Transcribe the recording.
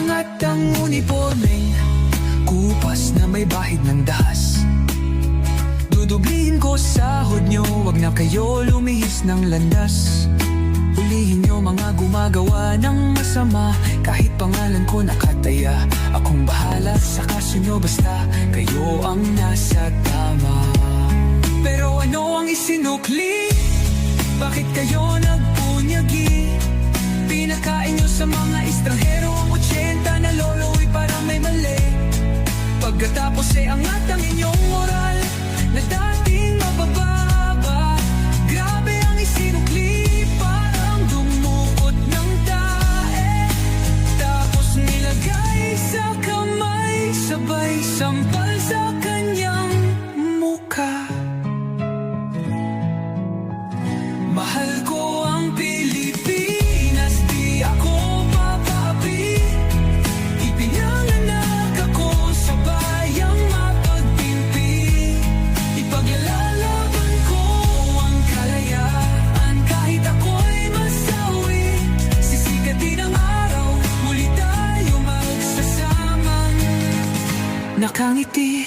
Iangat ang uniformeng kupas na may bahid ng dahas. Dudublihin ko sahod nyo, wag na kayo lumihis ng landas. Hulihin nyo mga gumagawa ng masama, kahit pangalan ko nakataya. Akong bahala sa kaso nyo, basta kayo ang nasa tama. Pero ano ang isinukli? Bakit kayo nagpunyagi? Pinakain nyo sa mga estranghero ang 80 na lolo'y parang may mali. Pagkatapos ay angat ang inyong moral na dating mabababa. Grabe ang isinukli, parang dumukot ng tae. Tapos nilagay sa kamay, sabay sampal sa kanyang mukha. Mahal ko ang Pilipinas, di ako papapi. Ipinanganak ako sa bayang mapagpimpi. Ipaglalaban ko ang kalayaan, kahit ako'y masawi. Sisikat din ang araw, muli tayo magsasamang nakangiti.